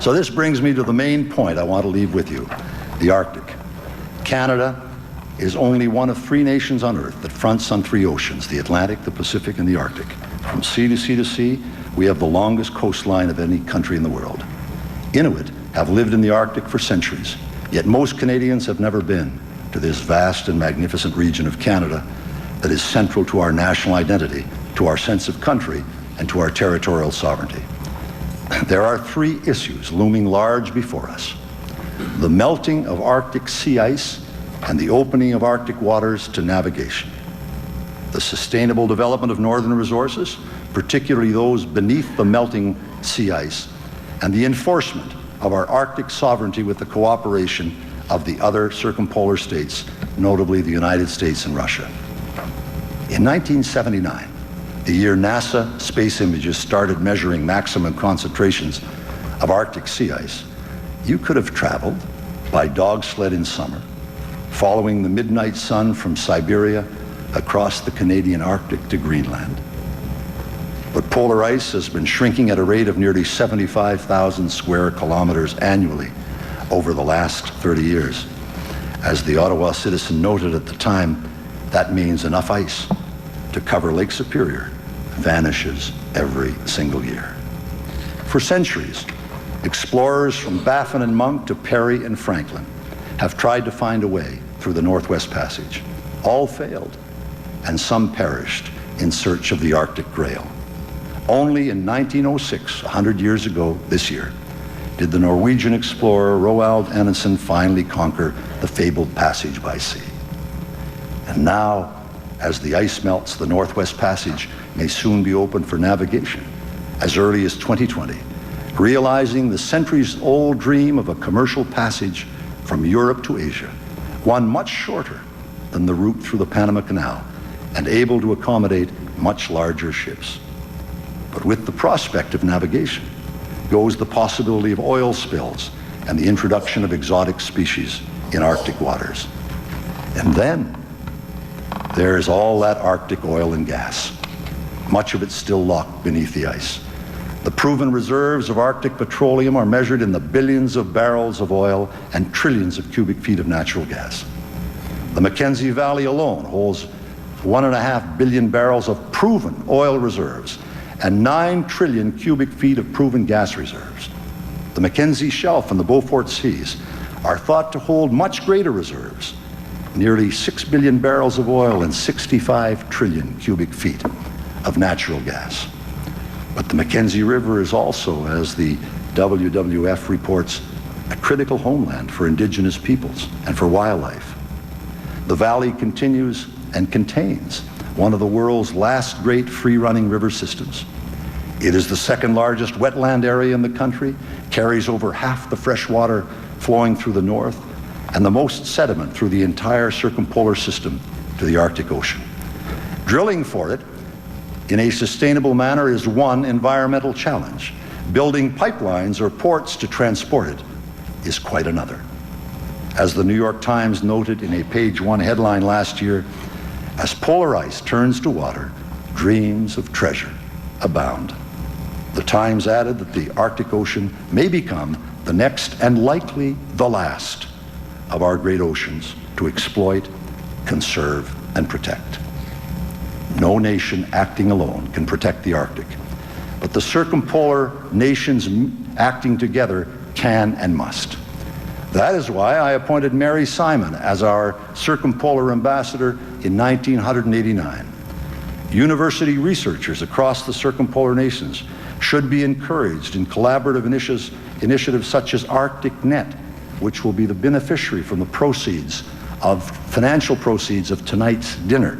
So this brings me to the main point I want to leave with you, the Arctic. Canada is only one of 3 nations on Earth that fronts on 3 oceans, the Atlantic, the Pacific, and the Arctic. From sea to sea to sea, we have the longest coastline of any country in the world. Inuit have lived in the Arctic for centuries, yet most Canadians have never been to this vast and magnificent region of Canada that is central to our national identity, to our sense of country, and to our territorial sovereignty. There are 3 issues looming large before us: the melting of Arctic sea ice and the opening of Arctic waters to navigation, the sustainable development of northern resources, particularly those beneath the melting sea ice, and the enforcement of our Arctic sovereignty with the cooperation of the other circumpolar states, notably the United States and Russia. In 1979, the year NASA space images started measuring maximum concentrations of Arctic sea ice, you could have traveled by dog sled in summer, following the midnight sun from Siberia across the Canadian Arctic to Greenland. But polar ice has been shrinking at a rate of nearly 75,000 square kilometers annually over the last 30 years. As the Ottawa Citizen noted at the time, that means enough ice to cover Lake Superior vanishes every single year. For centuries, explorers from Baffin and Monk to Perry and Franklin have tried to find a way through the Northwest Passage. All failed, and some perished in search of the Arctic Grail. Only in 1906, 100 years ago this year, did the Norwegian explorer Roald Amundsen finally conquer the fabled passage by sea. And now, as the ice melts, the Northwest Passage may soon be open for navigation as early as 2020, realizing the centuries-old dream of a commercial passage from Europe to Asia, one much shorter than the route through the Panama Canal and able to accommodate much larger ships. But with the prospect of navigation goes the possibility of oil spills and the introduction of exotic species in Arctic waters. And then there is all that Arctic oil and gas, much of it still locked beneath the ice. The proven reserves of Arctic petroleum are measured in the billions of barrels of oil and trillions of cubic feet of natural gas. The Mackenzie Valley alone holds 1.5 billion barrels of proven oil reserves and 9 trillion cubic feet of proven gas reserves. The Mackenzie Shelf and the Beaufort Seas are thought to hold much greater reserves, nearly 6 billion barrels of oil and 65 trillion cubic feet of natural gas. But the Mackenzie River is also, as the WWF reports, a critical homeland for indigenous peoples and for wildlife. The valley continues and contains one of the world's last great free-running river systems. It is the second largest wetland area in the country, carries over half the fresh water flowing through the north, and the most sediment through the entire circumpolar system to the Arctic Ocean. Drilling for it in a sustainable manner is one environmental challenge. Building pipelines or ports to transport it is quite another. As the New York Times noted in a page 1 headline last year, as polar ice turns to water, dreams of treasure abound. The Times added that the Arctic Ocean may become the next and likely the last of our great oceans to exploit, conserve, and protect. No nation acting alone can protect the Arctic, but the circumpolar nations acting together can and must. That is why I appointed Mary Simon as our circumpolar ambassador in 1989. University researchers across the circumpolar nations should be encouraged in collaborative initiatives such as ArcticNet, which will be the beneficiary from the financial proceeds of tonight's dinner,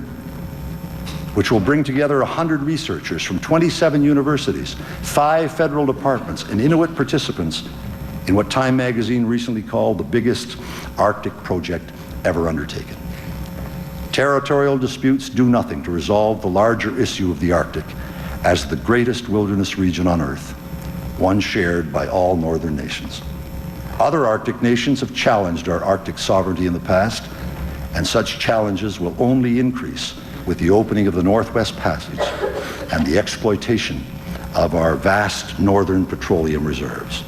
which will bring together 100 researchers from 27 universities, 5 federal departments, and Inuit participants in what Time magazine recently called the biggest Arctic project ever undertaken. Territorial disputes do nothing to resolve the larger issue of the Arctic as the greatest wilderness region on Earth, one shared by all northern nations. Other Arctic nations have challenged our Arctic sovereignty in the past, and such challenges will only increase with the opening of the Northwest Passage and the exploitation of our vast northern petroleum reserves.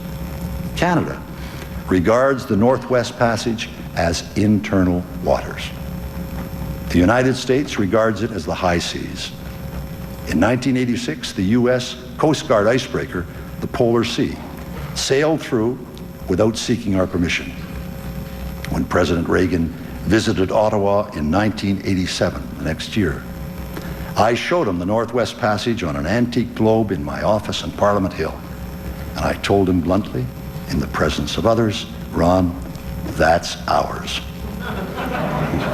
Canada regards the Northwest Passage as internal waters. The United States regards it as the high seas. In 1986, the U.S. Coast Guard icebreaker, the Polar Sea, sailed through without seeking our permission. When President Reagan visited Ottawa in 1987, the next year, I showed him the Northwest Passage on an antique globe in my office on Parliament Hill. And I told him bluntly, in the presence of others, Ron, that's ours.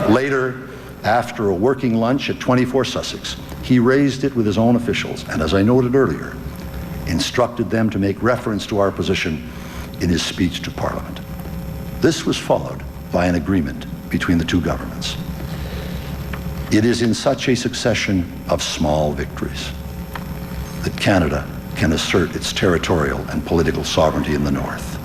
Later, after a working lunch at 24 Sussex, he raised it with his own officials, and as I noted earlier, instructed them to make reference to our position in his speech to Parliament. This was followed by an agreement between the two governments. It is in such a succession of small victories that Canada can assert its territorial and political sovereignty in the North.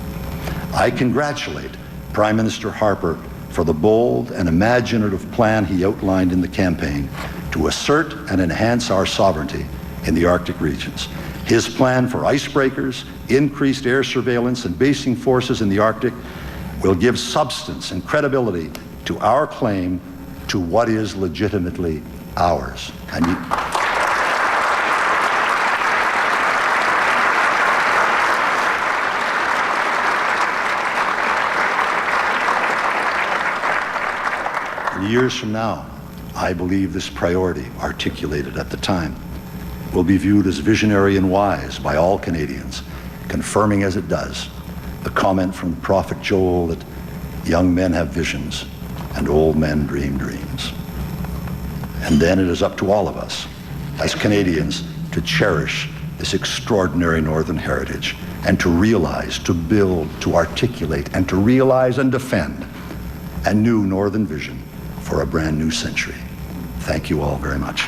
I congratulate Prime Minister Harper for the bold and imaginative plan he outlined in the campaign to assert and enhance our sovereignty in the Arctic regions. His plan for icebreakers, increased air surveillance, and basing forces in the Arctic will give substance and credibility to our claim to what is legitimately ours. And years from now, I believe this priority, articulated at the time, will be viewed as visionary and wise by all Canadians, confirming as it does the comment from Prophet Joel that young men have visions and old men dream dreams. And then it is up to all of us as Canadians to cherish this extraordinary Northern heritage and to realize, to build, to articulate, and to realize and defend a new Northern vision for a brand new century. Thank you all very much.